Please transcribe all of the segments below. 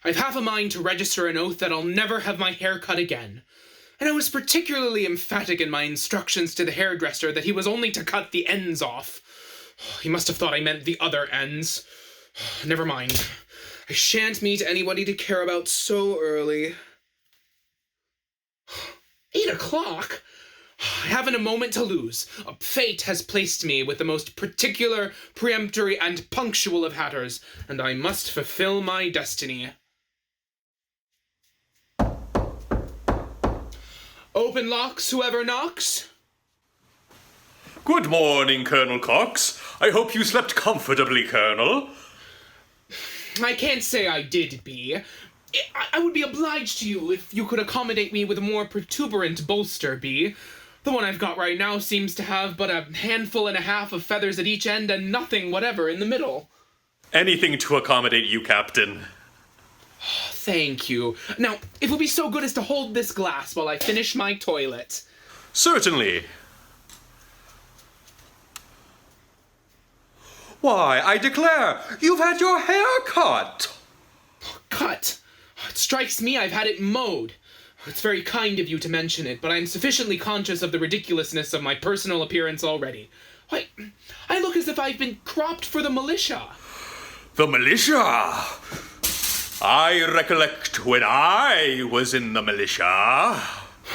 I've half a mind to register an oath that I'll never have my hair cut again. And I was particularly emphatic in my instructions to the hairdresser that he was only to cut the ends off. He must have thought I meant the other ends. Never mind. I shan't meet anybody to care about so early. 8 o'clock? I haven't a moment to lose. Fate has placed me with the most particular, peremptory, and punctual of hatters, and I must fulfill my destiny. Open locks, whoever knocks. Good morning, Colonel Cox. I hope you slept comfortably, Colonel. I can't say I did, B. I would be obliged to you if you could accommodate me with a more protuberant bolster, B. The one I've got right now seems to have but a handful and a half of feathers at each end and nothing whatever in the middle. Anything to accommodate you, Captain. Thank you. Now, if you'll be so good as to hold this glass while I finish my toilet. Certainly. Why, I declare, you've had your hair cut. Cut? It strikes me I've had it mowed. It's very kind of you to mention it, but I'm sufficiently conscious of the ridiculousness of my personal appearance already. Why, I look as if I've been cropped for the militia. The militia? I recollect when I was in the militia.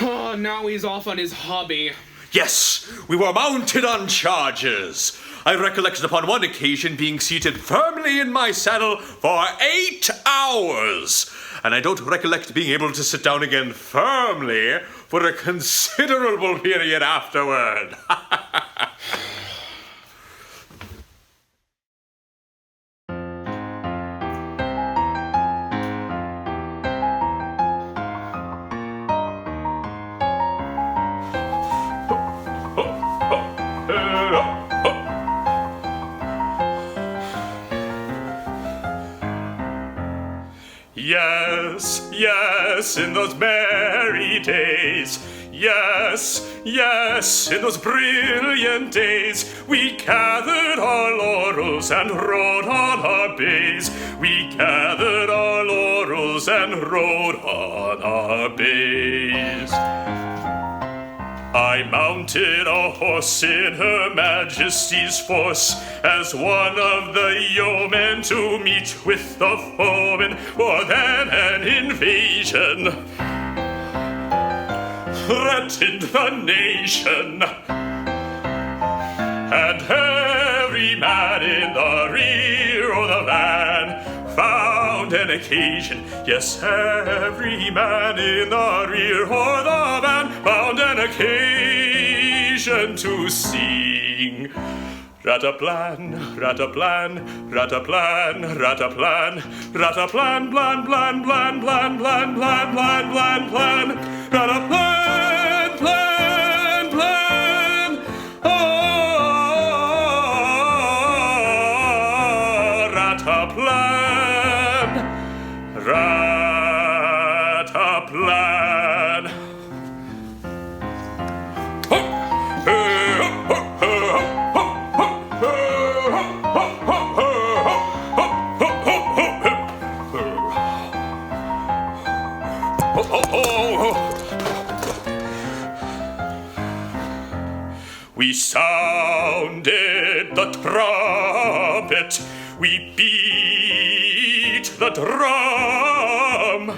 Oh, now he's off on his hobby. Yes, we were mounted on chargers. I recollected upon one occasion being seated firmly in my saddle for 8 hours. And I don't recollect being able to sit down again firmly for a considerable period afterward. Yes, yes, in those merry days. Yes, yes, in those brilliant days. We gathered our laurels and rode on our bays. We gathered our laurels and rode on our bays. I mounted a horse in Her Majesty's force as one of the yeomen to meet with the foemen more than an invasion threatened the nation, and every man in the rear of the van found an occasion. Yes, every man in the rear or the van found an occasion to sing. Rataplan, rataplan, rataplan, rataplan, rataplan, plan, plan, plan, plan, plan, plan, plan, plan, plan, rataplan, plan, plan, oh, rataplan, rataplan. We sounded the trumpet, we beat the drum.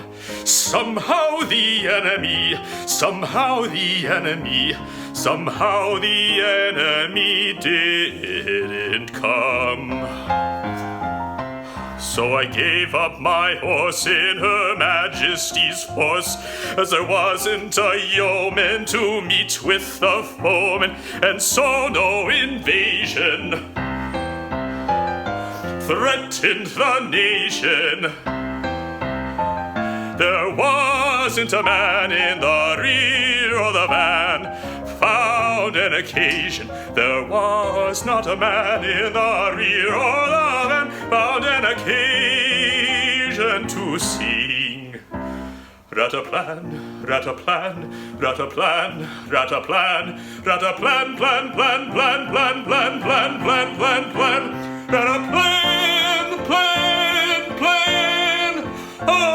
Somehow the enemy, somehow the enemy, somehow the enemy didn't come. So I gave up my horse in Her Majesty's force, as there wasn't a yeoman to meet with the foeman, and so no invasion threatened the nation. There wasn't a man in the rear of the van found an occasion. There was not a man in the rear or the van found an occasion to sing. Rataplan, rataplan, rataplan, rataplan, rataplan, plan, plan, plan, plan, plan, plan, plan, plan, plan, rataplan, plan, plan, oh.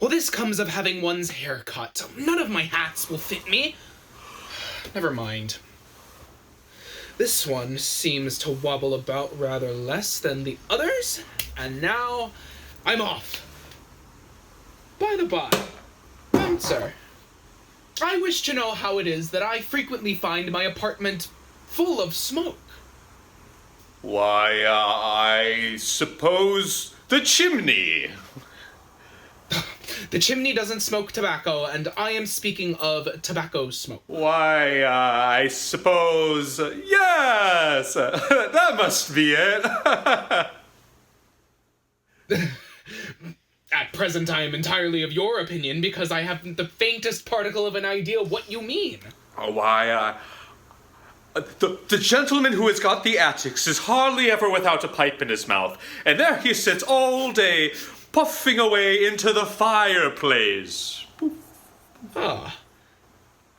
Well, this comes of having one's hair cut. None of my hats will fit me. Never mind. This one seems to wobble about rather less than the others, and now I'm off. By the by, sir, I wish to know how it is that I frequently find my apartment full of smoke. Why, I suppose the chimney. The chimney doesn't smoke tobacco, and I am speaking of tobacco smoke. Why, I suppose, yes, that must be it. At present, I am entirely of your opinion because I haven't the faintest particle of an idea what you mean. Why, the gentleman who has got the attics is hardly ever without a pipe in his mouth, and there he sits all day, puffing away into the fireplace. Ah.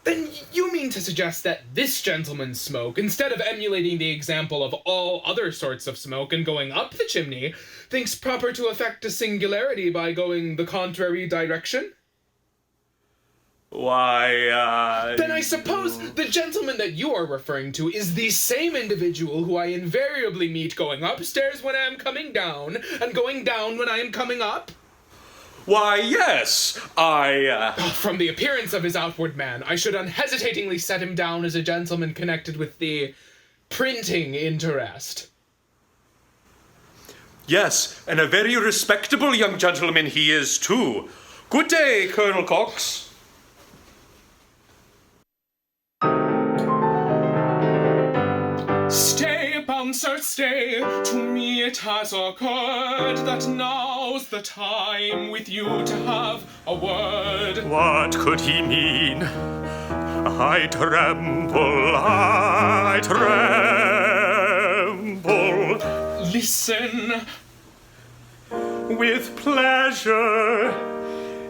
Then you mean to suggest that this gentleman's smoke, instead of emulating the example of all other sorts of smoke and going up the chimney, thinks proper to effect a singularity by going the contrary direction? Why, Then I suppose the gentleman that you are referring to is the same individual who I invariably meet going upstairs when I am coming down, and going down when I am coming up? Why, yes, From the appearance of his outward man, I should unhesitatingly set him down as a gentleman connected with the printing interest. Yes, and a very respectable young gentleman he is, too. Good day, Colonel Cox. Stay, bouncer, stay. To me it has occurred that now's the time with you to have a word. What could he mean? I tremble. Listen. With pleasure,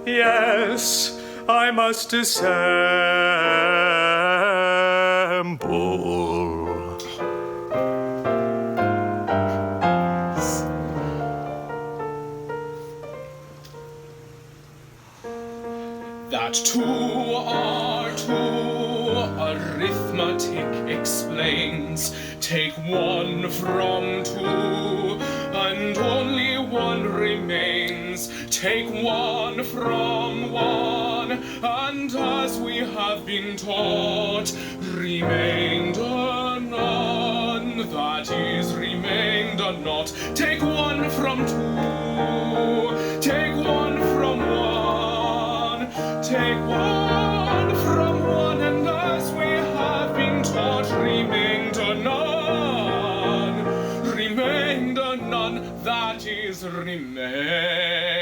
yes, I must dissemble. That 2 are 2, arithmetic explains. Take 1 from 2, and only 1 remains. Take 1 from 1, and as we have been taught, remained a none, that is, remained a naught. Take 1 from 2, take 1 from 1, take 1 from 1, and as we have been taught, remained a none, that is, remained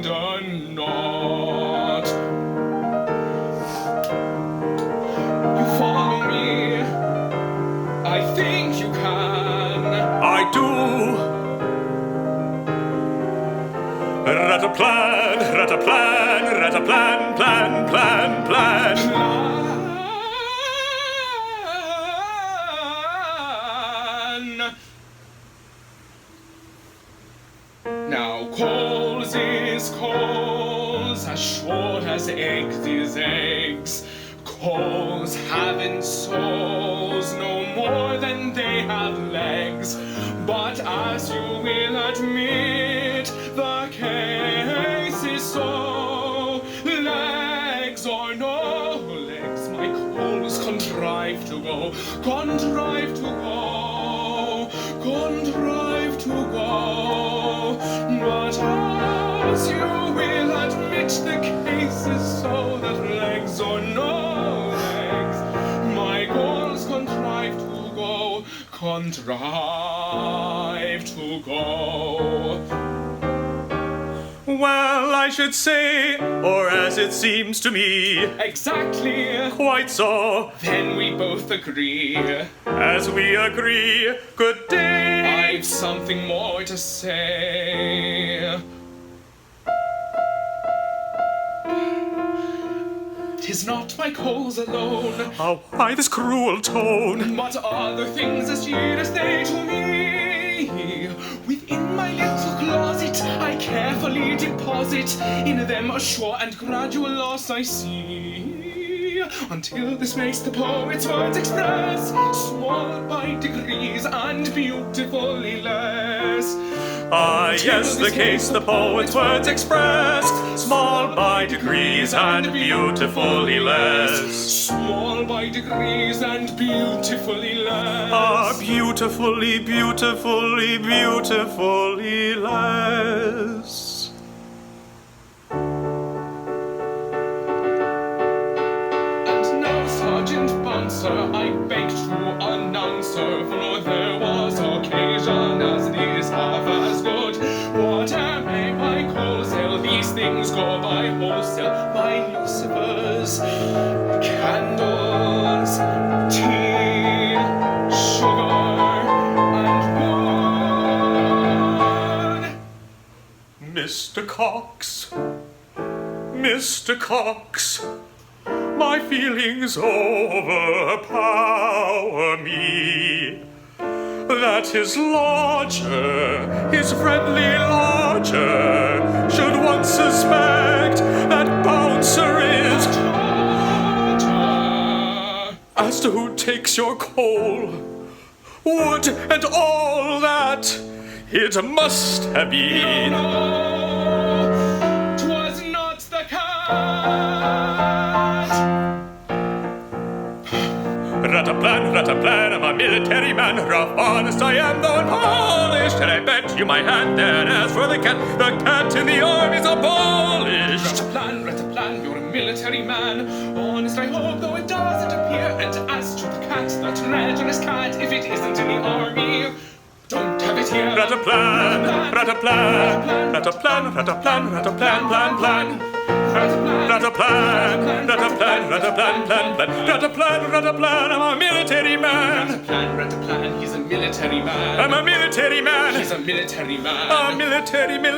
a naught. You follow me? I think you can. I do. Rataplan, rataplan, rataplan, plan, plan, plan. Now coals is coals, as sure as eggs is eggs. Coals haven't souls no more than they have legs. But as you will admit, the case is so. Legs or no legs, my coals contrive to go, contrive to go, contrive to go. But as you will admit, the case is so that legs or no legs, my goals contrive to go, contrive to go. Well, I should say, or as it seems to me. Exactly. Quite so. Then we both agree. As we agree, good day. I've something more to say. 'Tis not my coals alone. Oh, why this cruel tone? But other things as dear as they to me. Within my little closet I carefully deposit, in them a sure and gradual loss I see, until this makes the poet's words express, small by degrees and beautifully less. Ah, yes, the case the poet's words expressed, small by degrees and beautifully less. Small by degrees and beautifully less. Ah, beautifully, beautifully, beautifully less. And now, Sergeant Bouncer, I beg to announce, for there was occasion as these half as good. What am I by wholesale? These things go by wholesale. By Lucifer's candles, tea, sugar, and wood. Mr. Cox, Mr. Cox, my feelings overpower me. That his lodger, his friendly lodger, should once suspect that Bouncer is as to who takes your coal, wood, and all that, it must have been. No, 'twas not the cat. Rataplan, I'm a military man, rough, honest I am, though unpolished, and I bet you my hand that as for the cat in the army's abolished. Rataplan, you're a military man, honest I hope, though it doesn't appear, and as to the cat, the treacherous cat, if it isn't in the army, don't have it here. Rataplan, plan. Rataplan, I'm a military man. Rataplan, he's a military man. I'm a military man. He's a military man. A military man.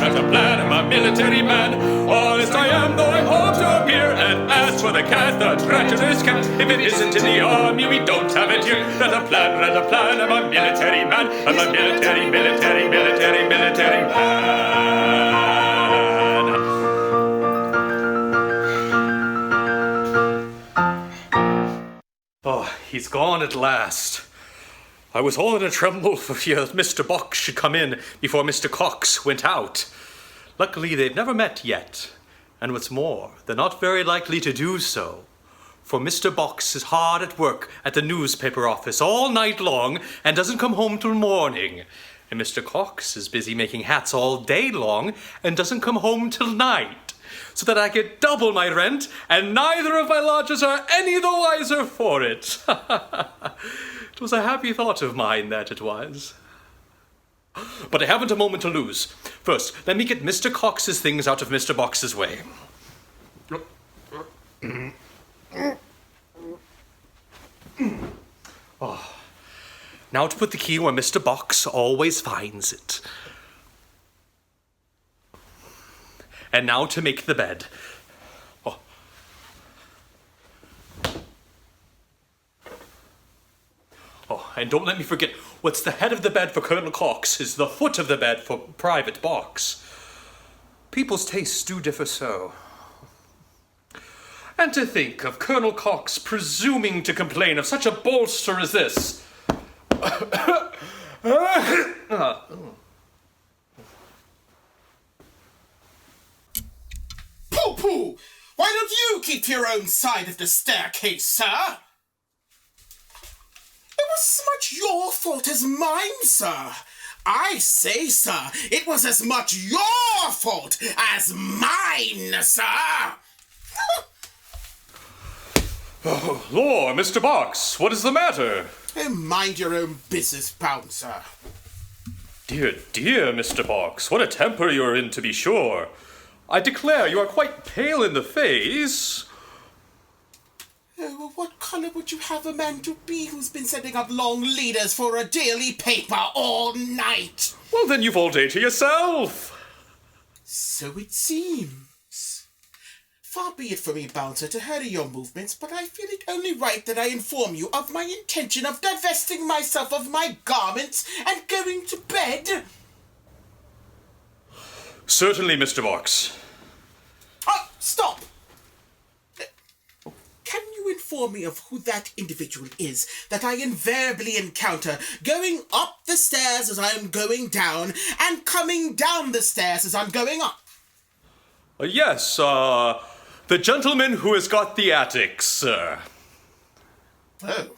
Rataplan, I'm a military man. Honest I am, though I hope to appear. And as for the cat, the treacherous cat, if it isn't in the army, we don't have it here. Rataplan, I'm a military man. I'm a military man. Oh, he's gone at last. I was all in a tremble for fear that Mr. Box should come in before Mr. Cox went out. Luckily, they've never met yet. And what's more, they're not very likely to do so. For Mr. Box is hard at work at the newspaper office all night long and doesn't come home till morning. And Mr. Cox is busy making hats all day long and doesn't come home till night. So that I get double my rent, and neither of my lodgers are any the wiser for it. It was a happy thought of mine, that it was. But I haven't a moment to lose. First, let me get Mr. Cox's things out of Mr. Box's way. Oh. Now to put the key where Mr. Box always finds it. And now to make the bed. Oh. Oh, and don't let me forget, what's the head of the bed for Colonel Cox is the foot of the bed for Private Box. People's tastes do differ so. And to think of Colonel Cox presuming to complain of such a bolster as this. Pooh! Why don't you keep to your own side of the staircase, sir? It was as much your fault as mine, sir. I say, sir, it was as much your fault as mine, sir. Oh, Lord, Mr. Box, what is the matter? Mind your own business, Bouncer. Dear, Mr. Box, what a temper you're in, to be sure. I declare you are quite pale in the face. Well, what colour would you have a man to be who's been sending up long leaders for a daily paper all night? Well, then you've all day to yourself. So it seems. Far be it from me, Bouncer, to hurry your movements, but I feel it only right that I inform you of my intention of divesting myself of my garments and going to bed. Certainly, Mr. Box. Oh, stop! Can you inform me of who that individual is that I invariably encounter going up the stairs as I am going down and coming down the stairs as I'm going up? Yes, the gentleman who has got the attic, sir. Oh,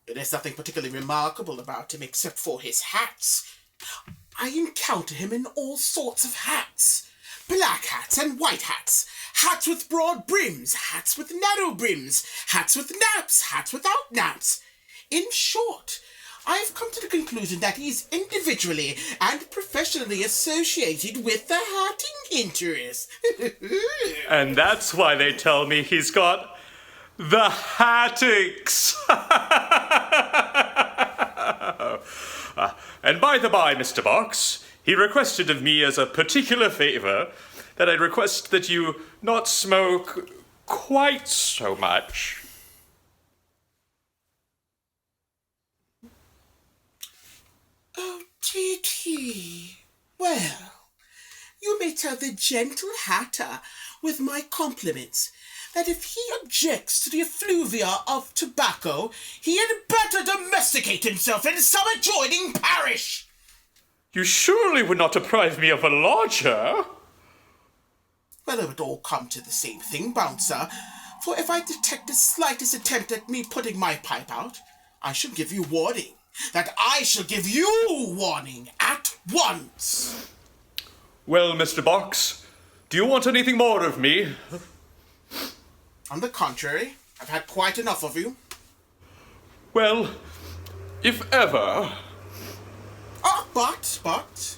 there's nothing particularly remarkable about him except for his hats. I encounter him in all sorts of hats. Black hats and white hats. Hats with broad brims, hats with narrow brims, hats with naps, hats without naps. In short, I've come to the conclusion that he's individually and professionally associated with the hatting interest. And that's why they tell me he's got the hattix. And by the by, Mr. Box, he requested of me as a particular favor that I request that you not smoke quite so much. Oh, did he? Well, you may tell the gentle hatter, with my compliments, that if he objects to the effluvia of tobacco, he had better domesticate himself in some adjoining parish. You surely would not deprive me of a lodger? Well, it would all come to the same thing, Bouncer, for if I detect the slightest attempt at me putting my pipe out, I shall give you warning. That I shall give you warning at once. Well, Mr. Box, do you want anything more of me? On the contrary, I've had quite enough of you. Well, if ever... But,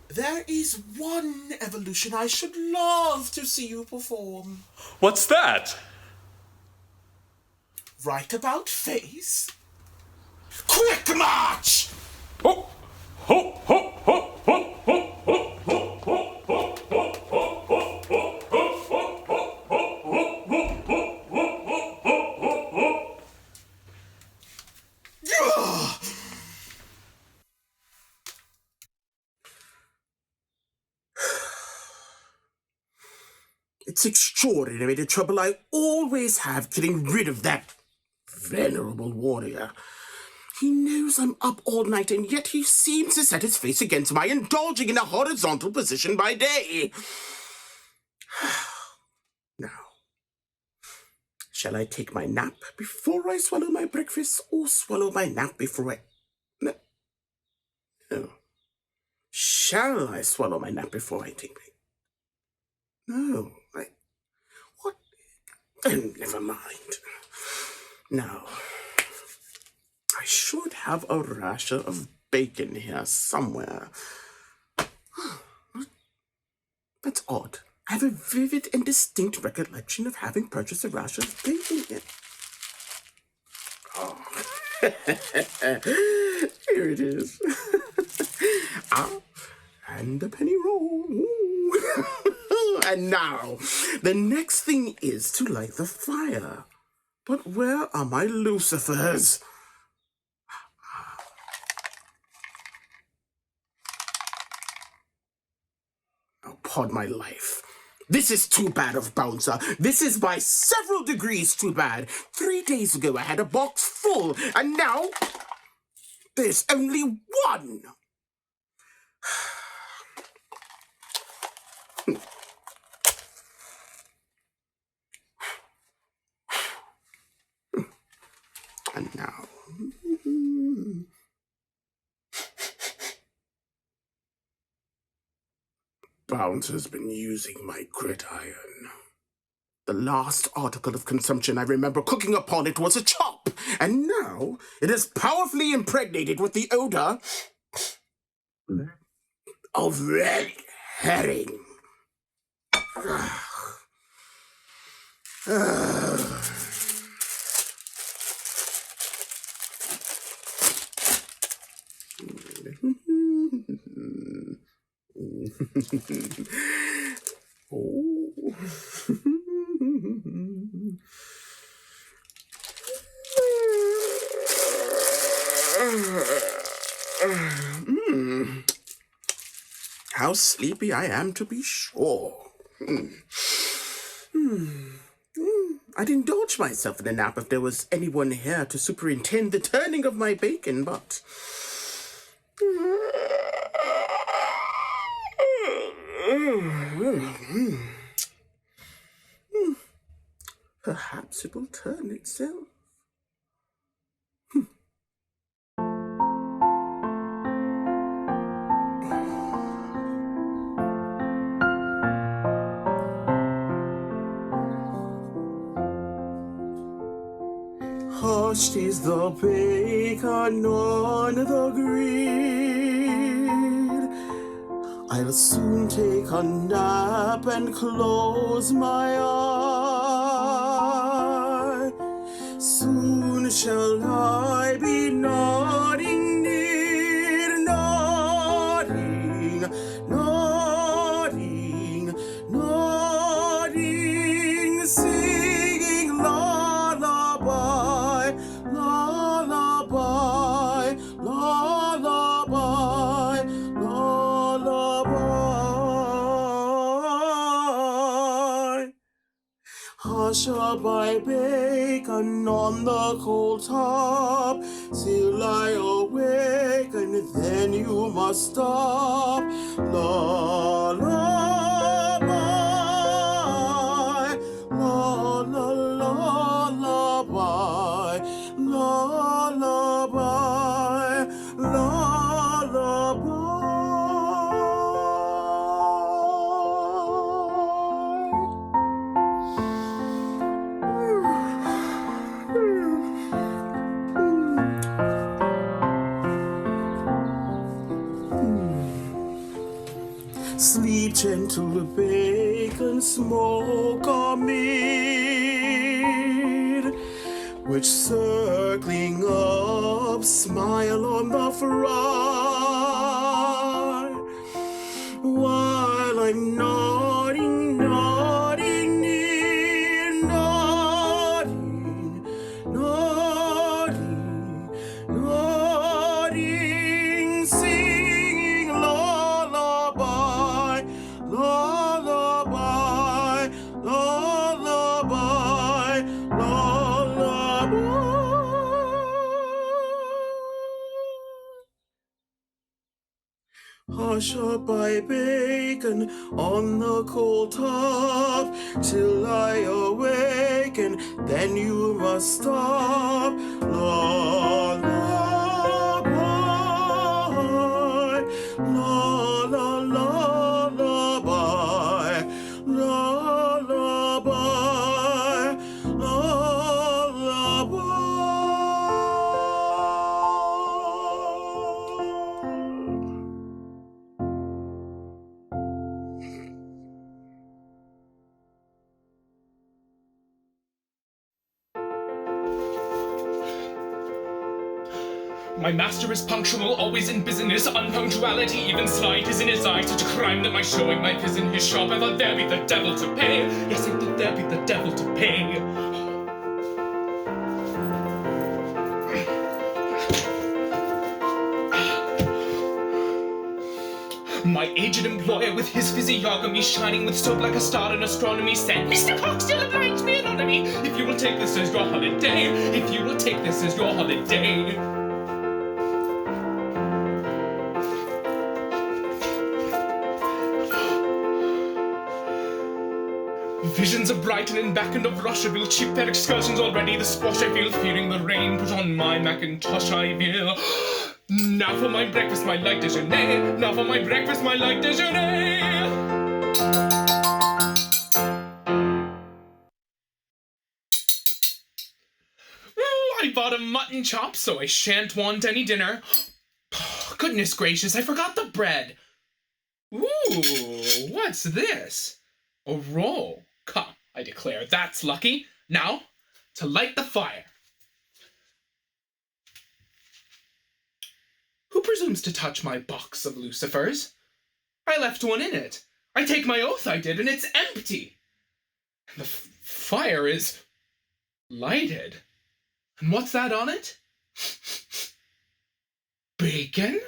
there is one evolution I should love to see you perform. What's that? Right about face. Quick march! Ho! Ho! Ho! Ho! Ho! Ho! Ho! Ho! It's extraordinary the trouble I always have getting rid of that venerable warrior. He knows I'm up all night, and yet he seems to set his face against my indulging in a horizontal position by day. Now, shall I take my nap before I swallow my breakfast, or swallow my nap before I... No. Shall I swallow my nap before I take my... No, What? Oh, never mind. Now, I should have a rasher of bacon here somewhere. That's odd. I have a vivid and distinct recollection of having purchased a rasher of bacon here. Oh. Here it is. And a penny roll. And now, the next thing is to light the fire. But where are my lucifers? Oh, pod my life. This is too bad of Bouncer. This is by several degrees too bad. 3 days ago I had a box full, and now there's only one. And now... Bouncer's been using my gridiron. The last article of consumption I remember cooking upon it was a chop, and now it is powerfully impregnated with the odor of red herring. Oh. how sleepy I am, to be sure. I'd indulge myself in a nap if there was anyone here to superintend the turning of my bacon, but... Perhaps it will turn itself. Hushed is the bacon on the grid. I'll soon take a nap and close my eye. Soon shall I be nodding near, nodding, nodding, nodding, singing lullaby, lullaby, lullaby, lullaby. Hush up, my bacon on the cold top, till I awaken, then you must stop. Lullaby, la la lullaby, lullaby, lullaby. Sleep, gentle bacon, smoke amid, which circling up, smile on the fry, while I'm nodding, nodding near, nodding, nodding, nodding, singing lullaby, lullaby, lullaby, lullaby. Hush up, my bacon on the cold top, till I awaken, then you must stop. Lullaby, la la lullaby, lullaby, lullaby. My master is punctual, always in business. Unpunctuality, even slight, is in his eye. Such a crime that my showing might is in his shop. I thought there be the devil to pay. Yes, I thought there be the devil to pay. My aged employer with his physiognomy shining with soap like a star in astronomy said, Mr. Cox still obliges me anonymy. If you will take this as your holiday, if you will take this as your holiday. Visions of Brighton and back and of Russiaville, cheap pair excursions already, the squash I feel, fearing the rain, put on my Mackintosh I will. Now for my breakfast, my light déjeuner, now for my breakfast, my light déjeuner. I bought a mutton chop, so I shan't want any dinner. Goodness gracious, I forgot the bread. Ooh, what's this? A roll. Come, I declare, that's lucky. Now, to light the fire. Who presumes to touch my box of lucifers? I left one in it. I take my oath I did, and it's empty. And the fire is lighted. And what's that on it? Bacon?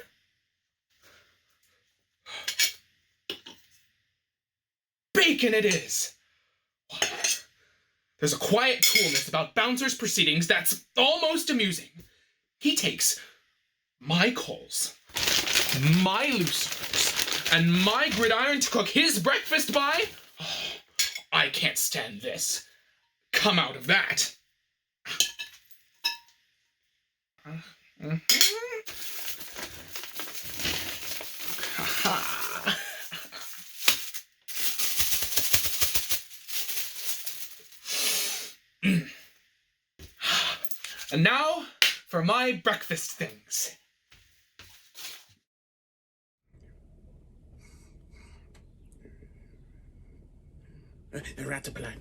bacon it is. There's a quiet coolness about Bouncer's proceedings that's almost amusing. He takes my coals, my lucifers, and my gridiron to cook his breakfast by. Oh, I can't stand this. Come out of that. And now for my breakfast things. Rataplan.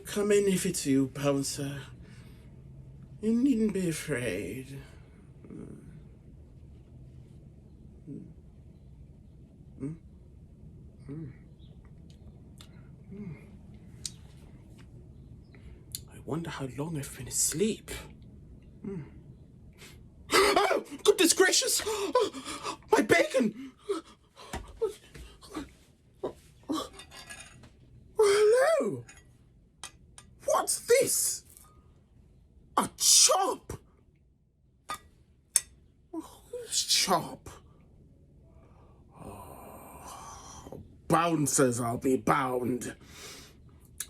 Come in if it's you, Bouncer. You needn't be afraid. I wonder how long I've been asleep. Oh, goodness gracious! Oh, my bacon! Oh, hello! What's this? A chop! Who's chop? Oh, Bouncers, I'll be bound.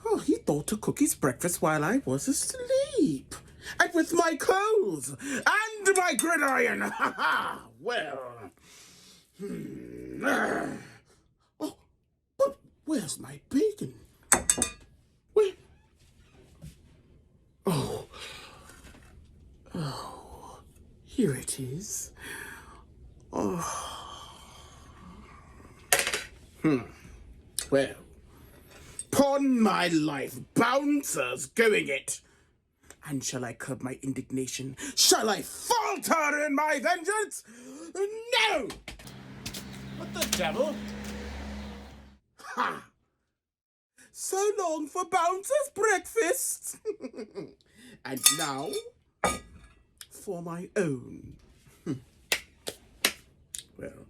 Oh, he thought to cook his breakfast while I was asleep. And with my clothes and my gridiron. Ha ha! Well. Oh, but where's my bacon? Where? Oh, here it is. Oh. Well, upon my life, Bouncer's going it. And shall I curb my indignation? Shall I falter in my vengeance? No! What the devil? Ha! So long for Bouncer's breakfast. And now, for my own. Well,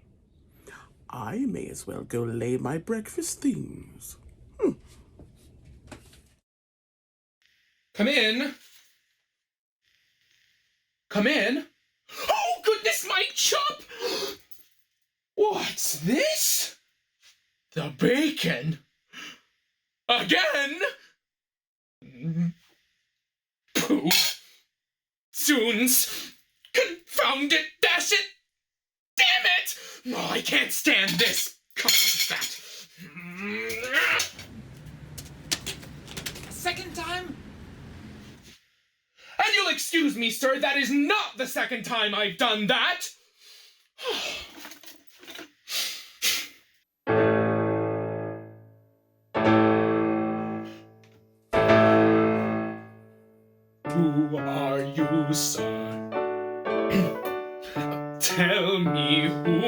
I may as well go lay my breakfast things. Come in. Come in. Oh, goodness, my chop! What's this? The bacon? Again? Pooh. Zoons. Confound it, dash it. Damn it! Oh, I can't stand this. Come on, that. Second time? And you'll excuse me, sir, that is not the second time I've done that. Who are you, sir? Tell me who.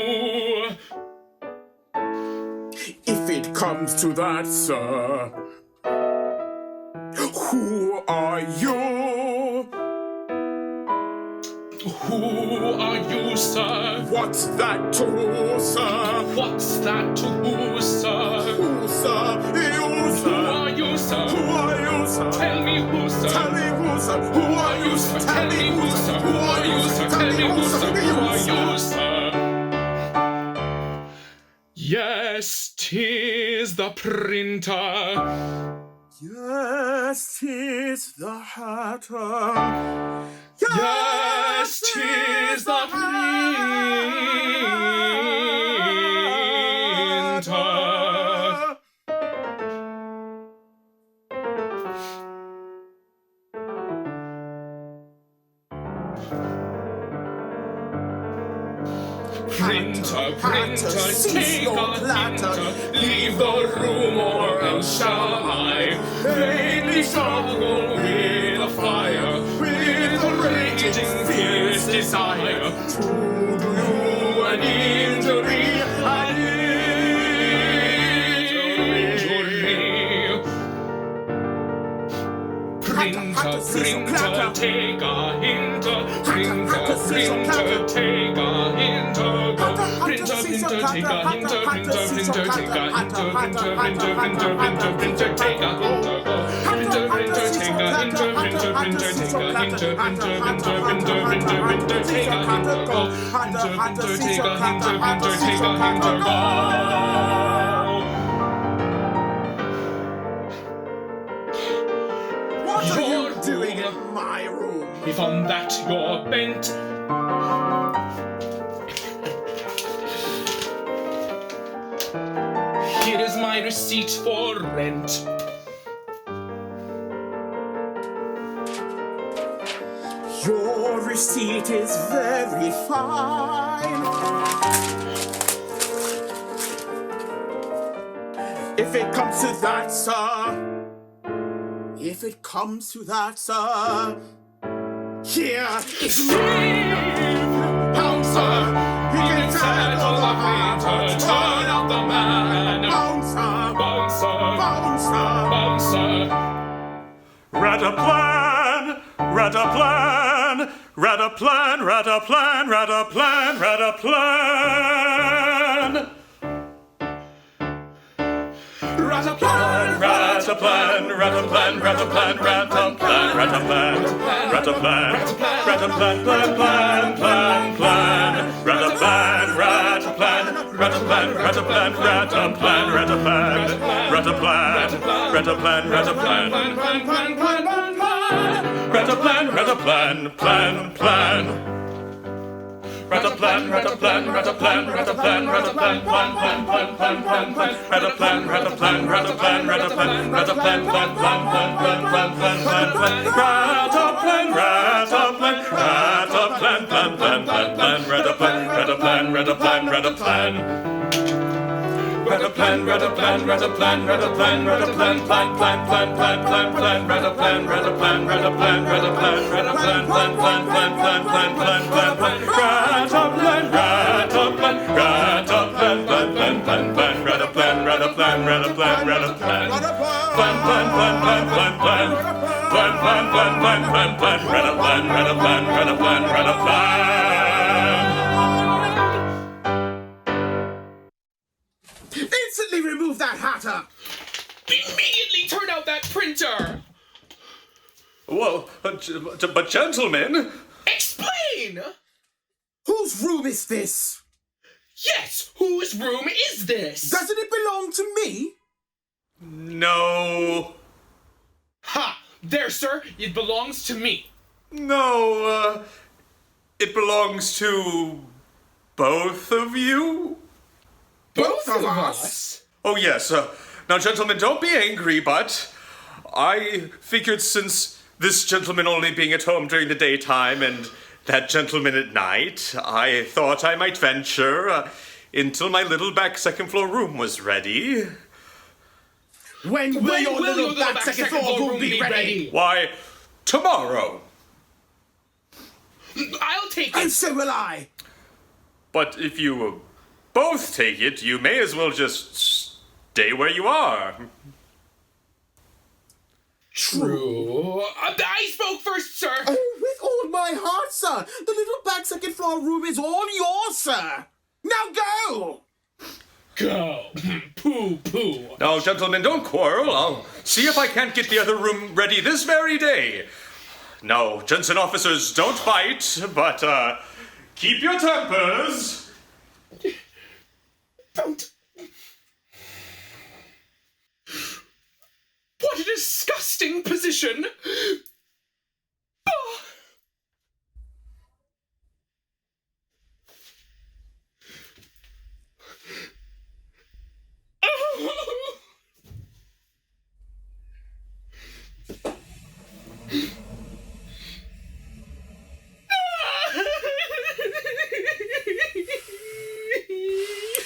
If it comes to that, sir, who are you? Who are you, sir? What's that to who, sir? What's that to who, sir? Who, sir? You, sir? Who are you, sir? Who are you, sir? Tell me who, sir? Tell me who, sir? Who are you, sir? Tell me who, sir? Who are you, sir? Tell me who, sir? Who are you, sir? Yes, 'tis the printer. Yes, 'tis the hatter. Yes, 'tis the printer. Printer, printer, take a printer, leave the room or else shall I vainly struggle with the fire, with a raging fierce desire to do you an injury, an injury. Printer, Printer, take a hinter. Printer, Printer, take a hinter. Printer, Printer, take a hinter. Printer, Printer, take a hinter. Printer, Printer, Printer, Printer, Printer, take a hinter. Printer, Printer, take a hinter. Printer, Printer, take a hinter. Printer, Printer, Printer, Printer, Printer, take a hinter. Printer, Printer, take a hinter. Printer, take a hinter. What are you doing in my room? If on that you're bent. Here is my receipt for rent. Your receipt is very fine. If it comes to that, sir. If it comes to that, sir. Here is my bouncer. He can settle the matter. Turn out the man. Bouncer, bouncer, bouncer, bouncer. Rataplan, rataplan, rataplan, rataplan, rataplan, rataplan. Rataplan, rataplan, rataplan, rataplan, rataplan, rataplan, rataplan, rataplan, plan, plan, plan, plan. Rataplan, rataplan, rataplan, rataplan, rataplan, rataplan, rataplan, rataplan, rataplan, plan, plan, plan, plan. Rataplan, rataplan, plan, plan. Rataplan, rataplan, rataplan, rataplan, rataplan, plan, plan, plan, plan, plan, plan. Rataplan, rataplan, rataplan, rataplan, rataplan, plan, plan, plan, plan, plan, plan, plan, plan. Rataplan, rataplan, rataplan, plan, plan, plan, plan. Rataplan, rataplan, rataplan, rataplan. Rataplan, rataplan, rataplan, rataplan, rataplan, plan, plan, plan, plan, plan, plan. Rataplan, rataplan, rataplan, rataplan, rataplan, plan, plan, plan, plan, plan, plan, plan, plan. Rataplan, rataplan, rataplan, plan, plan, plan, plan. Rataplan, rataplan, rataplan, rataplan. Plan, plan, plan, plan, plan, plan. Plan, plan, plan, plan, plan, plan. Rataplan, rataplan, rataplan, rataplan. Instantly remove that hatter! Immediately turn out that printer! Well, but gentlemen... Explain! Whose room is this? Yes, whose room is this? Doesn't it belong to me? No. Ha! There, sir, it belongs to me. No, it belongs to both of you? Both of us? Oh, yes. Now, gentlemen, don't be angry, but I figured since this gentleman only being at home during the daytime and that gentleman at night, I thought I might venture until my little back second floor room was ready. When will your little back second floor room be ready? Why, tomorrow. I'll take And it. so will I. But if you both take it, you may as well just stay where you are. True. I spoke first, sir. Oh, with all my heart, sir. The little back second floor room is all yours, sir. Now go! Go. Pooh, pooh. Now, gentlemen, don't quarrel. I'll see if I can't get the other room ready this very day. No, gents and officers, don't fight, but, keep your tempers. Don't. What a disgusting position. Ah.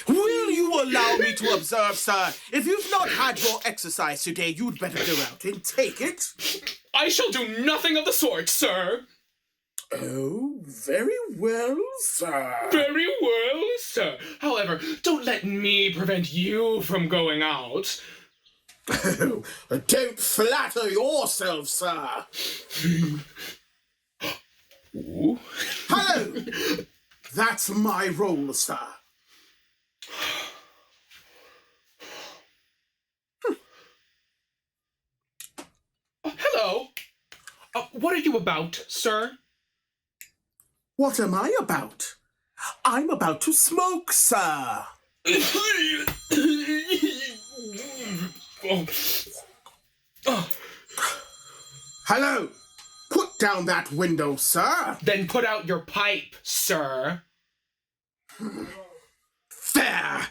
Will you allow me to observe, sir? If you've not had your exercise today, you'd better go out and take it. I shall do nothing of the sort, sir. Oh, very well, sir. Very well, sir. However, don't let me prevent you from going out. Don't flatter yourself, sir. Ooh. Hello! That's my role, sir. Hello. What are you about, sir? What am I about? I'm about to smoke, sir. Hello! Put down that window, sir. Then put out your pipe, sir. There!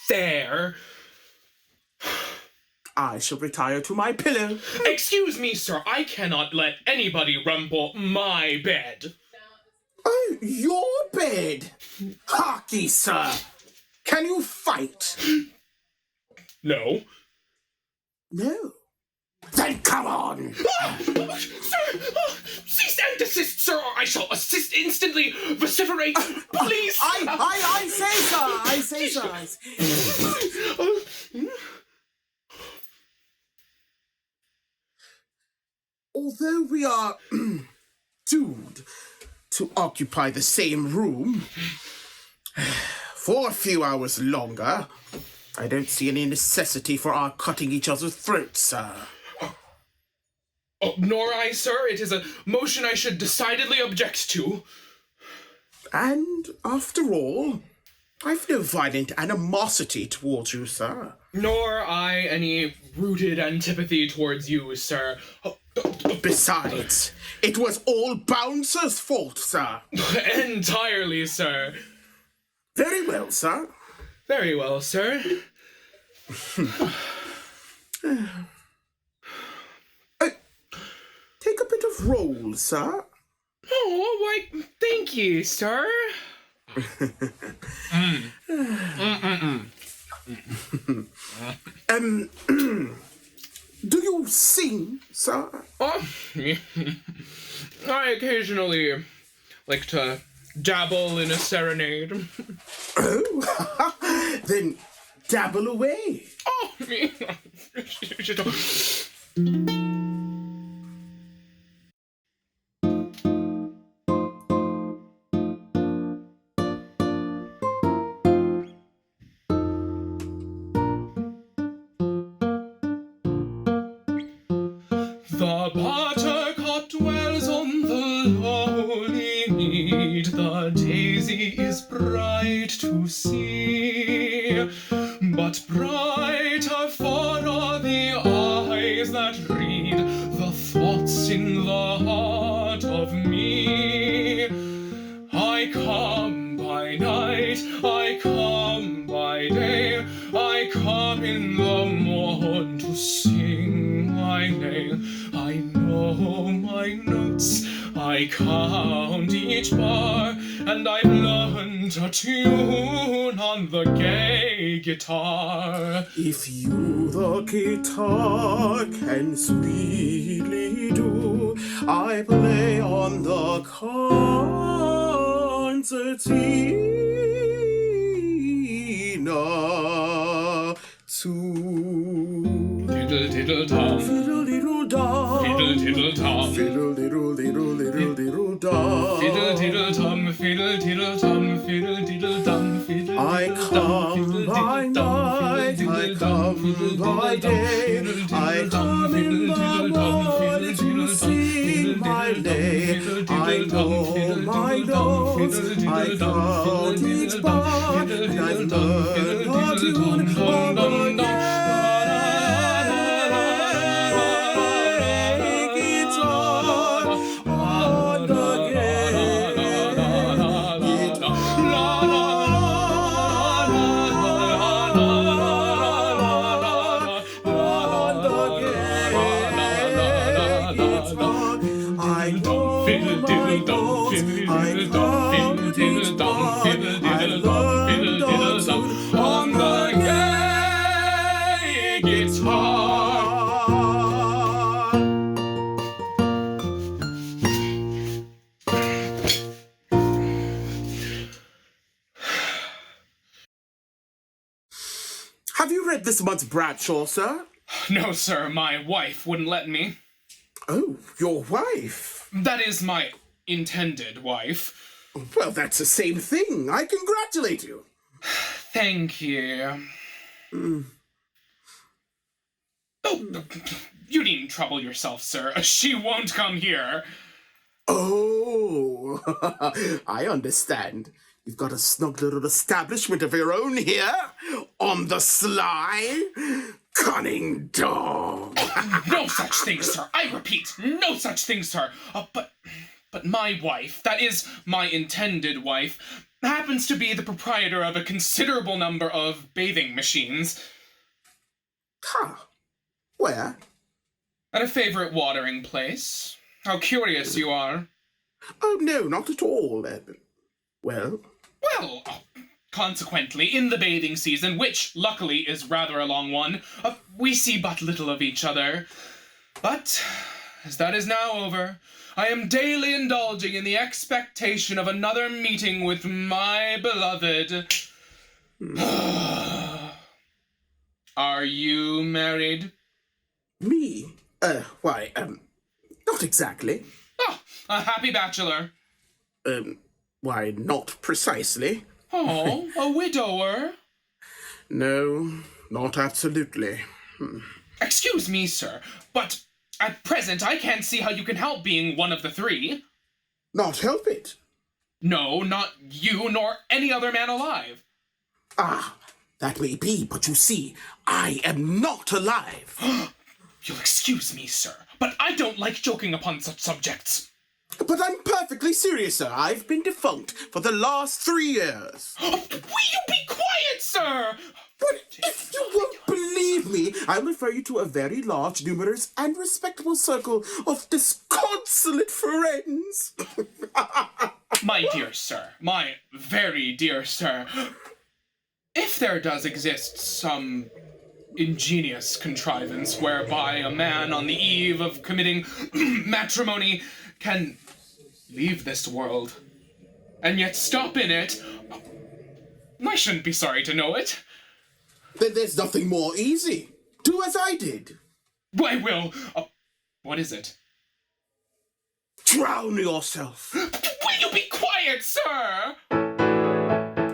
There. I shall retire to my pillow. Excuse me, sir. I cannot let anybody rumble my bed. Oh, your bed? Harky, sir. Can you fight? No. No. Then come on! Sir! Cease and desist, sir, or I shall assist instantly! Vociferate! Please! I say, sir. Although we are doomed to occupy the same room for a few hours longer, I don't see any necessity for our cutting each other's throats, sir. Oh, nor I, sir. It is a motion I should decidedly object to. And, after all, I've no violent animosity towards you, sir. Nor I any rooted antipathy towards you, sir. Besides, it was all Bouncer's fault, sir. Entirely, sir. Very well, sir. Very well, sir. Take a bit of roll, sir. Oh, why, thank you, sir. Do you sing, sir? Oh, I occasionally like to dabble in a serenade. Oh, then dabble away. Oh, the buttercup dwells on the lowly mead, the daisy is bright to see, but brighter far are the eyes that read the thoughts in the heart of me. I come by night, I come by day, I come in the morn to sing my name. I know my notes, I count each bar, and I've learned a tune on the gay guitar. If you the guitar can sweetly do, I play on the concertina too. Diddle diddle dum, Fiddle diddle dum, fiddle diddle dum, fiddle diddle diddle diddle diddle dum. fiddle diddle dum, fiddle diddle dum, fiddle diddle dum, fiddle I come by night, I come by day, I come in the morning to sing my day. I know my notes, I count each bar, and I've learned a tune on the gay guitar, on the gay get this month's Bradshaw, sir? No, sir, my wife wouldn't let me. Oh, your wife? That is my intended wife. Well, that's the same thing. I congratulate you. Thank you. Oh, you needn't trouble yourself, sir. She won't come here. Oh, I understand. You've got a snug little establishment of your own here, on the sly. Cunning dog. No such thing, sir. I repeat, no such thing, sir. But my wife, that is, my intended wife, happens to be the proprietor of a considerable number of bathing machines. Huh. Where? At a favorite watering place. How curious you are. Oh, no, not at all. Well? Well, consequently, in the bathing season, which, luckily, is rather a long one, we see but little of each other. But, as that is now over, I am daily indulging in the expectation of another meeting with my beloved. Are you married? Me? Why, not exactly. Oh, a happy bachelor. Why, not precisely. Oh, a widower? No, not absolutely. Excuse me, sir, but at present I can't see how you can help being one of the three. Not help it? No, not you nor any other man alive. Ah, that may be, but you see, I am not alive. You'll excuse me, sir, but I don't like joking upon such subjects. But I'm perfectly serious, sir. I've been defunct for the last 3 years. Will you be quiet, sir? But if you won't believe me, I'll refer you to a very large, numerous, and respectable circle of disconsolate friends. My dear sir, my very dear sir, if there does exist some ingenious contrivance whereby a man on the eve of committing matrimony can leave this world and yet stop in it, I shouldn't be sorry to know it. Then there's nothing more easy. Do as I did. I will. What is it? Drown yourself. Will you be quiet, sir?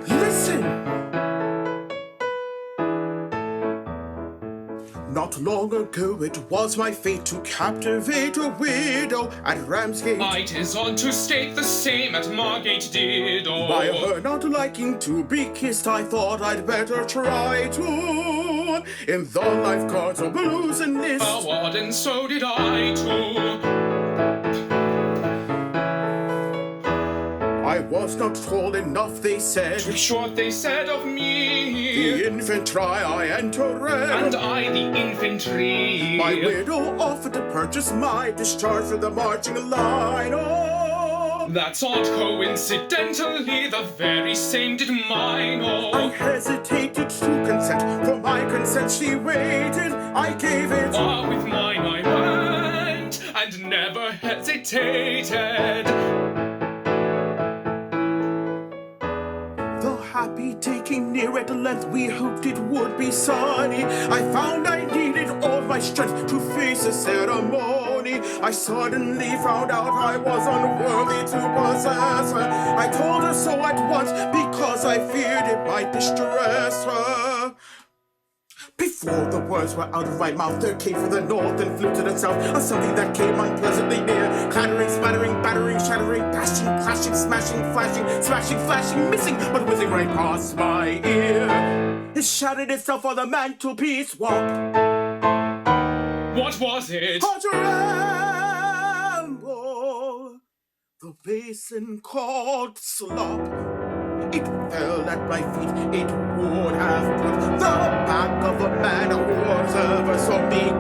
Listen. Not long ago it was my fate to captivate a widow at Ramsgate. It is on to state the same at Margate did. By her not liking to be kissed, I thought I'd better try to. In the life cards or blues and list. And so did I too. I was not tall enough, they said. Too short, they said of me. The infantry I entered. And I the infantry. My widow offered to purchase my discharge for the marching line. Oh, that's odd, coincidentally, the very same did mine. Oh, I hesitated to consent. For my consent she waited. I gave it. With mine I went, and never hesitated. Happy taking near at length, we hoped it would be sunny. I found I needed all my strength to face the ceremony. I suddenly found out I was unworthy to possess her. I told her so at once because I feared it might distress her. Before the words were out of my mouth, there came from the north and flew to the south a something that came unpleasantly near. Clattering, spattering, battering, shattering, bashing, clashing, smashing, flashing, smashing, flashing, missing, but whizzing right past my ear. It shattered itself on the mantelpiece. What was it? A tremble. The basin called slop. It fell at my feet, it would have put the back of a man who was ever so meek.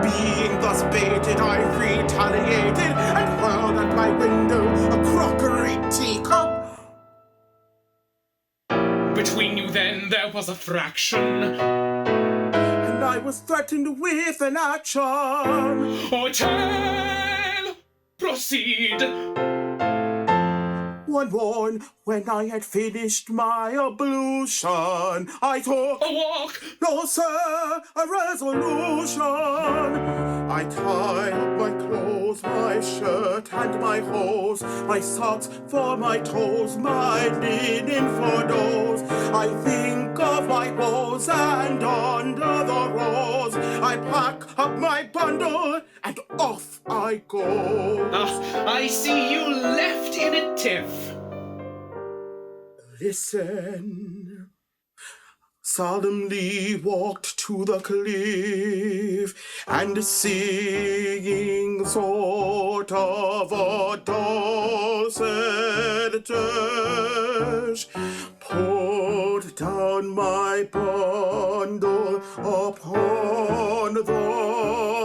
Being thus baited, I retaliated and hurled at my window a crockery teacup. Between you then there was a fraction, and I was threatened with an action. Tell, proceed. one morn, when I had finished my ablution, I took A walk! no, sir, a resolution. I tied up my clothes, my shirt and my hose, my socks for my toes, my linen for those. I think of my woes, and under the rose I pack up my bundle and off I go. I see you left in a tiff. Listen. Solemnly walked to the cliff, and singing sort of a dulcet dirge, put down my bundle upon the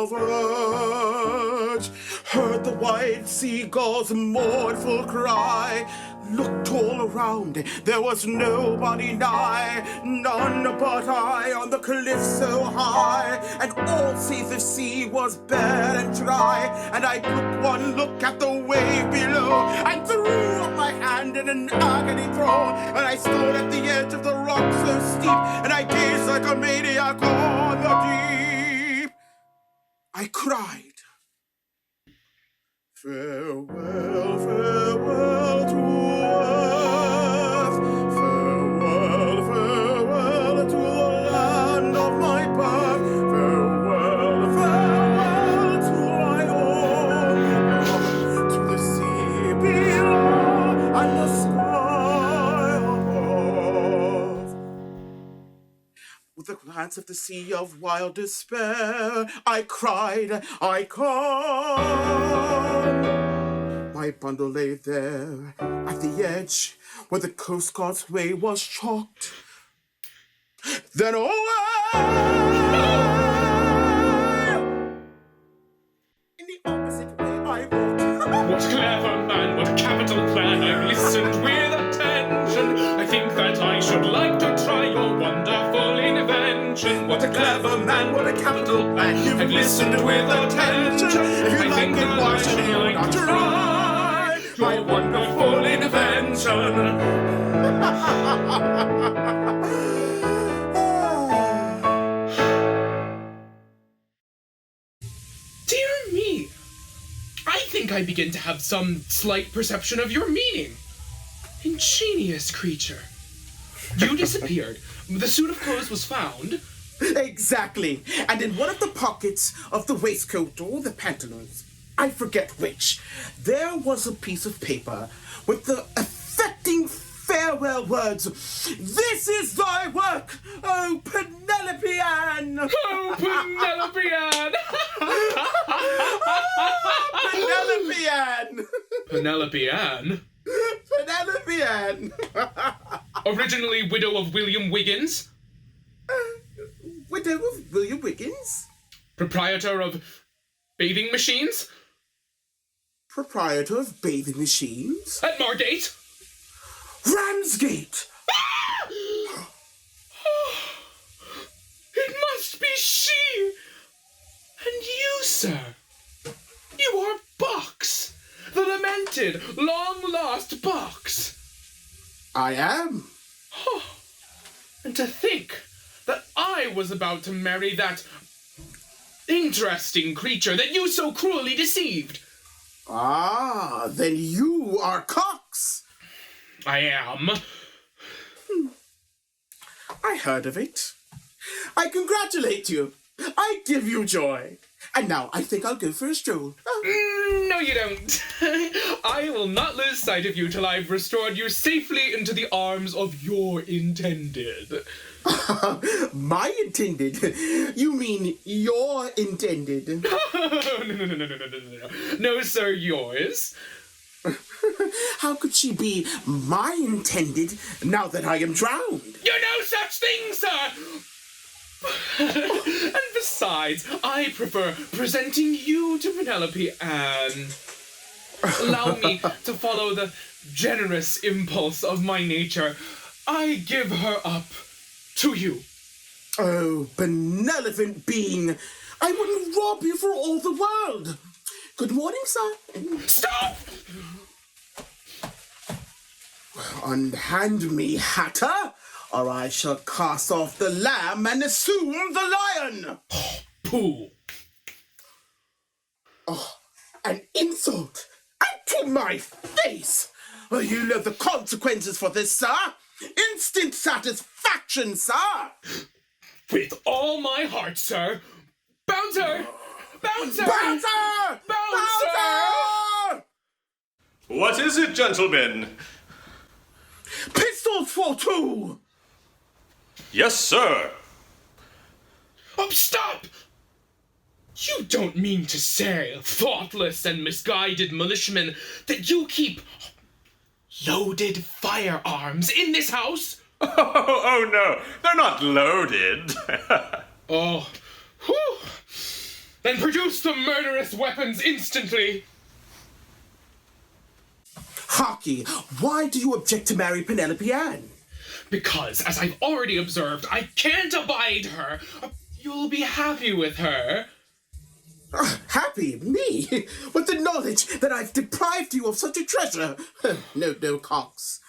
verge, heard the white seagull's mournful cry, looked all around, there was nobody nigh, none but I on the cliff so high, and all save the sea was bare and dry, and I took one look at the wave below, and threw up my hand in an agony throw, and I stood at the edge of the rock so steep, and I gazed like a maniac on the deep. I cried, farewell, farewell to earth, farewell, farewell to the land of my birth, farewell, farewell to my home, to the sea below and the sky above. With a glance of the sea of wild despair, I cried, I come. My bundle lay there at the edge where the Coast Guard's way was chalked. Then away! In the opposite way I walked. What clever man, what capital plan, I've listened with attention. I think that I should like to try your wonderful invention. What a clever man, what a capital plan, I've listened with attention. If you I like think it, that why I should should you like not to try try your wonderful invention. Dear me, I think I begin to have some slight perception of your meaning. Ingenious creature. You disappeared. The suit of clothes was found. Exactly. And in one of the pockets of the waistcoat or the pantaloons, I forget which, there was a piece of paper with the affecting farewell words, "This is thy work, oh Penelope Ann!" Oh, Penelope Ann! Penelope Ann! Penelope Ann? Penelope Ann! Originally widow of William Wiggins? Widow of William Wiggins? Proprietor of bathing machines? Proprietor of bathing machines? At Margate? Ramsgate! It must be she! And you, sir? You are Box! The lamented, long-lost Box! I am. And to think that I was about to marry that interesting creature that you so cruelly deceived. Ah, then you are Cox. I am. I heard of it. I congratulate you. I give you joy. And now I think I'll go for a stroll. No, you don't. I will not lose sight of you till I've restored you safely into the arms of your intended. My intended? You mean your intended? No. No, sir, yours. How could she be my intended now that I am drowned? You're no such thing, sir! And besides, I prefer presenting you to Penelope Ann. Allow me to follow the generous impulse of my nature. I give her up to you. Oh, benevolent being, I wouldn't rob you for all the world. Good morning, sir. Stop! Unhand me, Hatter, or I shall cast off the lamb and assume the lion. Pooh. Oh, an insult! And to my face! Well, you know the consequences for this, sir. Instant satisfaction, sir. With all my heart, sir. Bouncer! Bouncer! Bouncer! Bouncer! What is it, gentlemen? Pistols for two! Yes, sir. Oh, stop! You don't mean to say, thoughtless and misguided militiamen, that you keep loaded firearms in this house? Oh no, they're not loaded. Oh, whew! Then produce the murderous weapons instantly! Harky, why do you object to marry Penelope Ann? Because, as I've already observed, I can't abide her. You'll be happy with her. Happy? Me? With the knowledge that I've deprived you of such a treasure? No, Cox.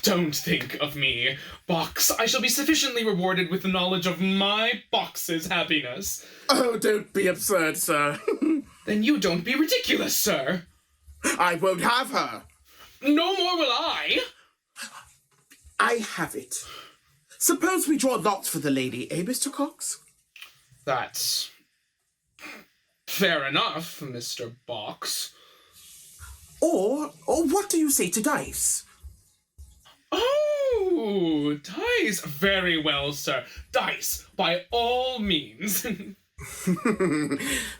Don't think of me, Box. I shall be sufficiently rewarded with the knowledge of my Box's happiness. Oh, don't be absurd, sir. Then you don't be ridiculous, sir. I won't have her. No more will I. I have it. Suppose we draw lots for the lady, eh, Mr. Cox? That's fair enough, Mr. Box. Or what do you say to dice? Oh, dice. Very well, sir. Dice, by all means.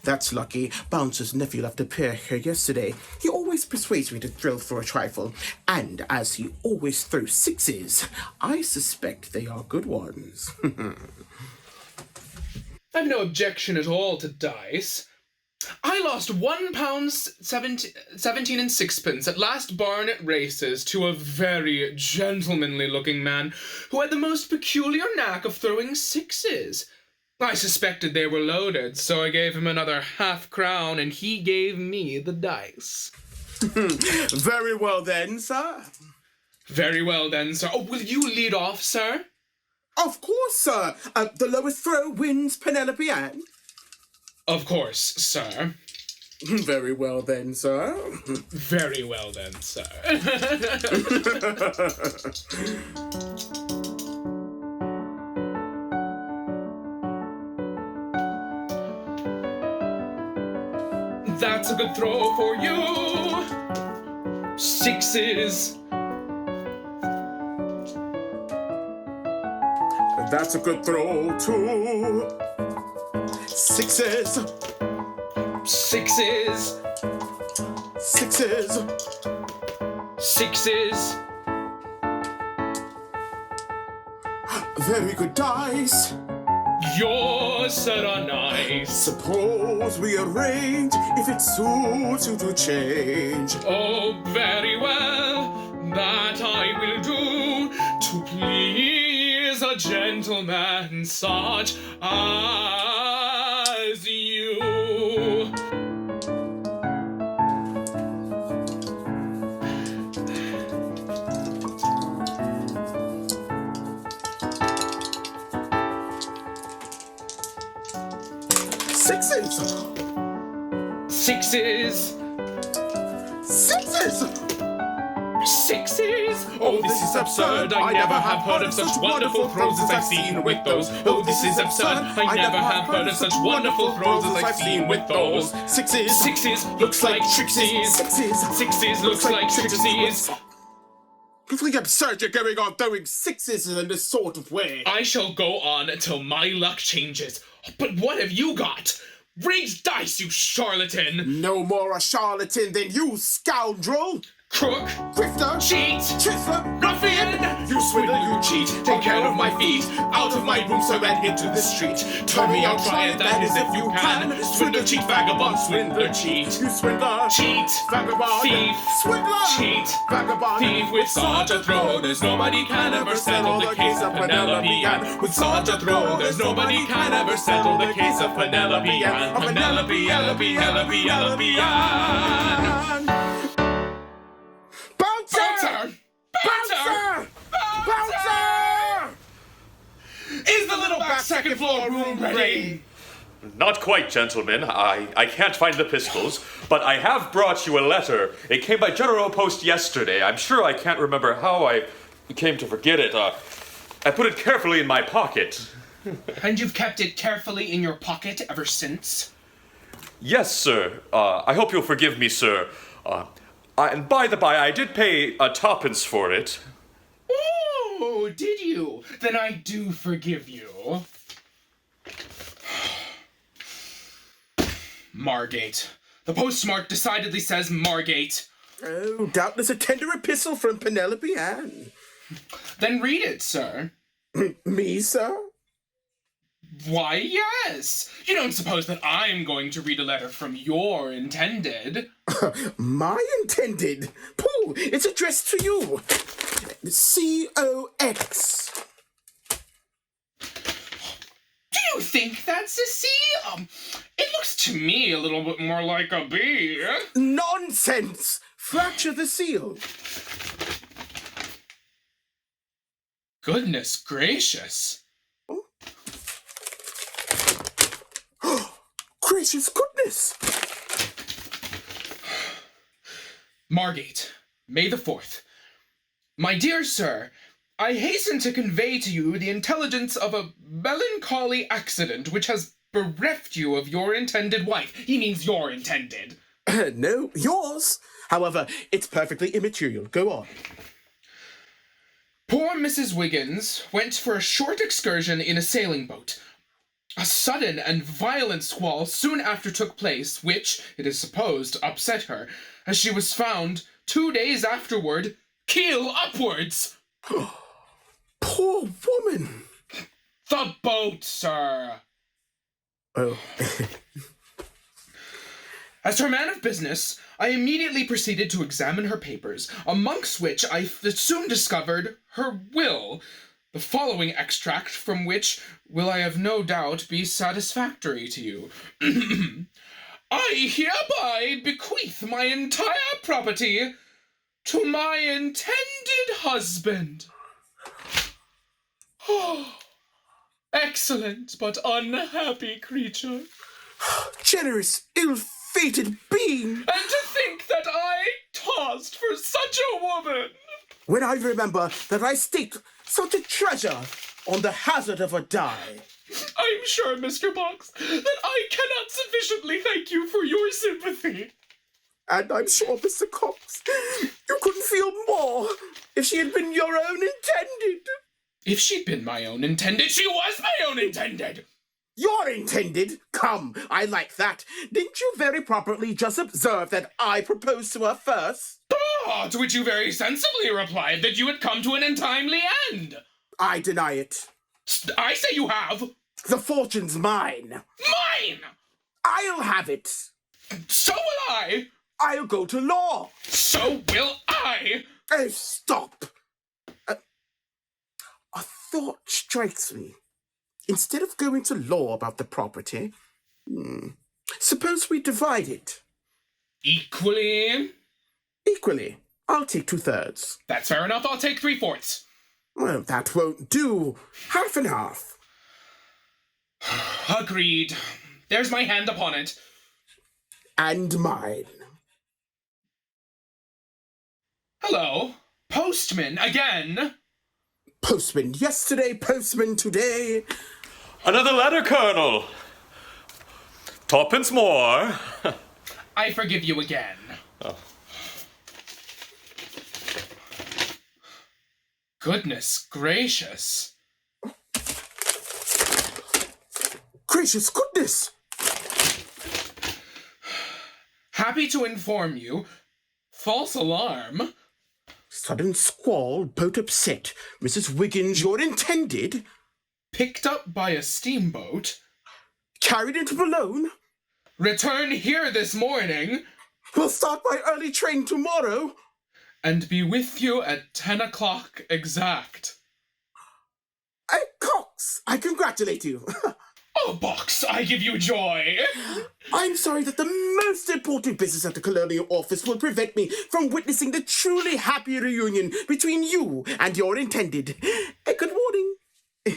That's lucky. Bouncer's nephew left a pair here yesterday. He always persuades me to throw for a trifle. And as he always throws sixes, I suspect they are good ones. I've no objection at all to dice. I lost £1.17 and sixpence at last Barnet races to a very gentlemanly-looking man who had the most peculiar knack of throwing sixes. I suspected they were loaded, so I gave him another half-crown, and he gave me the dice. Very well then, sir. Very well then, sir. Oh, will you lead off, sir? Of course, sir. The lowest throw wins Penelope Ann. Of course, sir. Very well then, sir. Very well then, sir. That's a good throw for you. Sixes. That's a good throw, too. Sixes. Sixes. Sixes. Sixes. Very good dice. Yours, sir, are nice. Suppose we arrange if it suits you to change. Oh, very well. That I will do to please a gentleman such as you. Sixes. Sixes. Sixes. Sixes! Oh, this is absurd. I never have heard of such wonderful throws as I've seen with those. Oh, this is absurd. I never have heard of such wonderful throws as I've seen with those. Sixes. Sixes looks like tricksies. Sixes. Sixes looks like tricksies. Completely absurd you're going on throwing sixes in this sort of way. I shall go on until my luck changes. But what have you got? Rigged dice, you charlatan! No more a charlatan than you, scoundrel! Crook! Grifter! Cheat! Trifler! Ruffian! You swindle, you cheat! Take care of my feet! Out of my room, sir, and into the street! Turn me out, try it, that is if you can! Swindler, cheat, vagabond, swindler, cheat! You swindler! Cheat! Vagabond! Thief! Swindler! Cheat! Vagabond! Thief with such a throw, there's nobody can ever settle the case of Penelope Ann. With such a throw, there's nobody can ever settle the case of Penelope Ann. Penelope, Penelope, Penelope Ann. Bouncer! the little back second floor room ready. Not quite, gentlemen. I can't find the pistols, but I have brought you a letter. It came by General Post yesterday. I'm sure I can't remember how I came to forget it. I put it carefully in my pocket. And you've kept it carefully in your pocket ever since? Yes, sir. I hope you'll forgive me, sir. And by the by, I did pay a twopence for it. Oh, did you? Then I do forgive you. Margate. The postmark decidedly says Margate. Oh, doubtless a tender epistle from Penelope Ann. Then read it, sir. Me, sir? Why, yes. You don't suppose that I'm going to read a letter from your intended? My intended? Pooh, it's addressed to you. C-O-X. Do you think that's a C? It looks to me a little bit more like a B. Nonsense! Fracture the seal. Goodness gracious. Gracious goodness! Margate, May the 4th. My dear sir, I hasten to convey to you the intelligence of a melancholy accident which has bereft you of your intended wife. He means your intended. No, yours. However, it's perfectly immaterial. Go on. Poor Mrs. Wiggins went for a short excursion in a sailing boat. A sudden and violent squall soon after took place, which, it is supposed, upset her, as she was found 2 days afterward, keel upwards. Poor woman. The boat, sir. Oh. As her man of business, I immediately proceeded to examine her papers, amongst which I soon discovered her will, the following extract from which will, I have no doubt, be satisfactory to you. I hereby bequeath my entire property to my intended husband. Oh, excellent but unhappy creature. Generous, ill-fated being. And to think that I tossed for such a woman. When I remember that I staked such a treasure on the hazard of a die. I'm sure, Mr. Box, that I cannot sufficiently thank you for your sympathy. And I'm sure, Mr. Cox, you couldn't feel more if she had been your own intended. If she'd been my own intended, she was my own intended. Your intended? Come, I like that. Didn't you very properly just observe that I proposed to her first? To which you very sensibly replied that you had come to an untimely end. I deny it. I say you have. The fortune's mine. Mine! I'll have it. So will I. I'll go to law. So will I. Oh, stop. A thought strikes me. Instead of going to law about the property, suppose we divide it. Equally? Equally. I'll take 2/3. That's fair enough. I'll take 3/4. Well, that won't do. Half and half. Agreed. There's my hand upon it. And mine. Hello. Postman again. Postman yesterday, postman today. Another letter, Colonel. Twopence more. I forgive you again. Oh. Goodness gracious. Gracious goodness! Happy to inform you. False alarm. Sudden squall, boat upset. Mrs. Wiggins, you're intended. Picked up by a steamboat. Carried into Boulogne. Return here this morning. We'll start by early train tomorrow. And be with you at 10 o'clock exact. Cox, I congratulate you. Oh, Box, I give you joy. I'm sorry that the most important business at the Colonial Office will prevent me from witnessing the truly happy reunion between you and your intended. Good morning.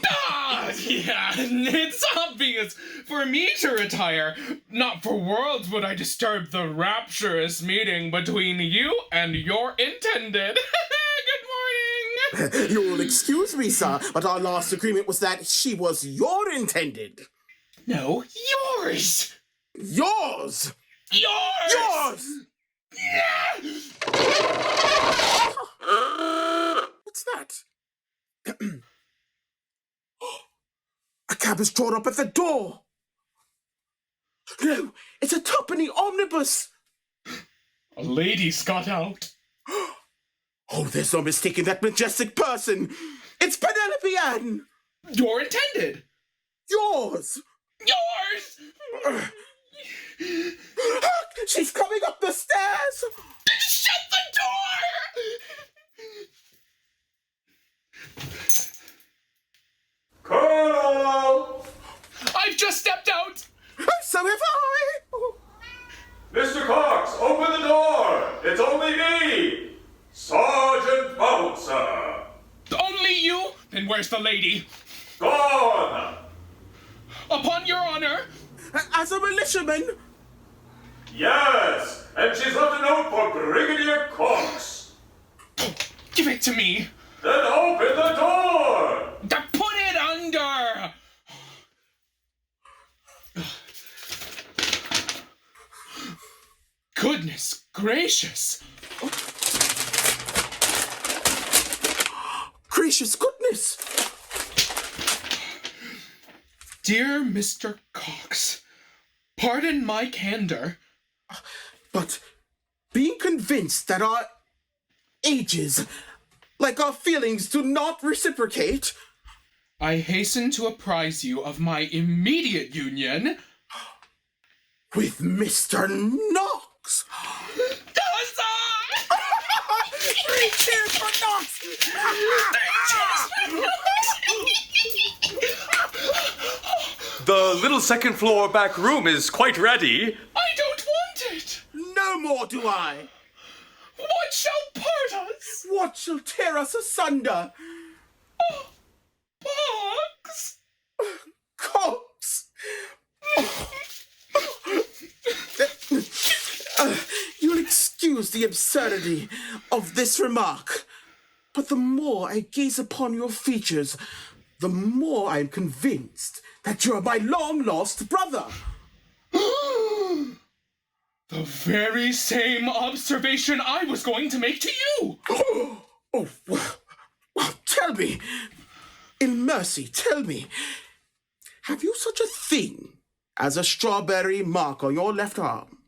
Ah, Yeah, it's obvious. For me to retire, not for worlds would I disturb the rapturous meeting between you and your intended. Good morning. You'll excuse me, sir, but our last agreement was that she was your intended. No, yours. Yours! Yours. Yours! Yeah. What's that? A cab is drawn up at the door. No, it's a twopenny omnibus. A lady's got out. Oh, there's no mistaking that majestic person. It's Penelope Ann. Your intended. Yours. Yours. She's coming up the stairs. Shut the door. Colonel! I've just stepped out. So have I. Mr. Cox, open the door! It's only me! Sergeant Bouncer! Only you? Then where's the lady? Gone! Upon your honor. As a militiaman. Yes, and she's left a note for Brigadier Cox. Give it to me. Then open the door! Put it under. Goodness gracious. Gracious goodness. Dear Mr. Cox, pardon my candor. But being convinced that our ages, like our feelings, do not reciprocate, I hasten to apprise you of my immediate union with Mr. Knox. Huzzah! 3 cheers for Knox! 3 cheers for The little second floor back room is quite ready. I don't want it! No more do I. What shall part us? What shall tear us asunder? Box! Cox! You'll excuse the absurdity of this remark, but the more I gaze upon your features, the more I am convinced that you are my long-lost brother. The very same observation I was going to make to you! Oh, well, tell me, in mercy, tell me, have you such a thing as a strawberry mark on your left arm?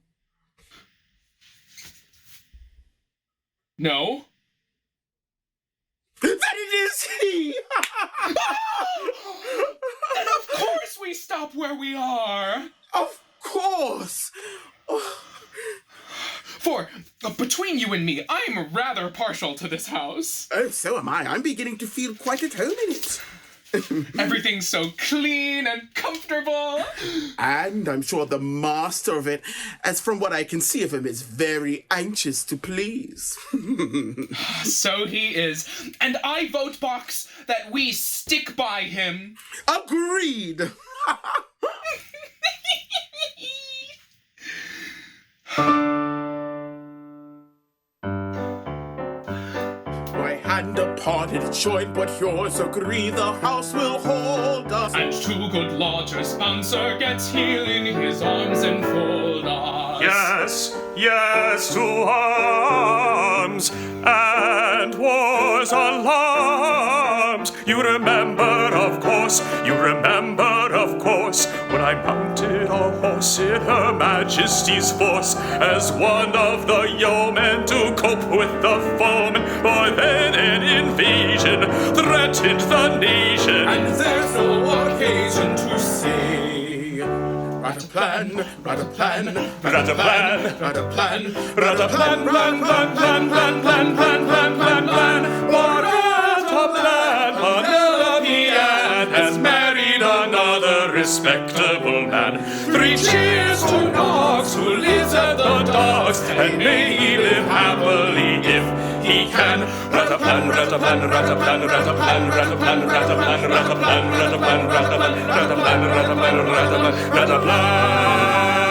No? Then it is he! Then of course we stop where we are! Of course! For, between you and me, I'm rather partial to this house. Oh, so am I. I'm beginning to feel quite at home in it. Everything's so clean and comfortable. And I'm sure the master of it, as from what I can see of him, is very anxious to please. So he is. And I vote, Box, that we stick by him. Agreed! My hand upon it joined, but yours agree the house will hold us. And two good lodgers, Bouncer gets heel in his arms and fold us. Yes, yes, to arms, and war's alarms. You remember, of course, when I mounted a horse in Her Majesty's force, as one of the yeomen to cope with the foemen, for then an invasion threatened the nation. And there's no occasion to say, Write a plan, write a plan, Write a plan, write a plan, write a plan, plan, plan, plan, plan, plan, plan, plan, plan, plan. Write a plan, Penelope Ann has married another respectable man. 3 cheers to Knox, who lives at the Box, and may he live happily if he can. Rataplan, rataplan, rataplan, rataplan, rataplan, rataplan, rataplan, rataplan, rataplan, rataplan, rataplan, rataplan, rataplan, rataplan.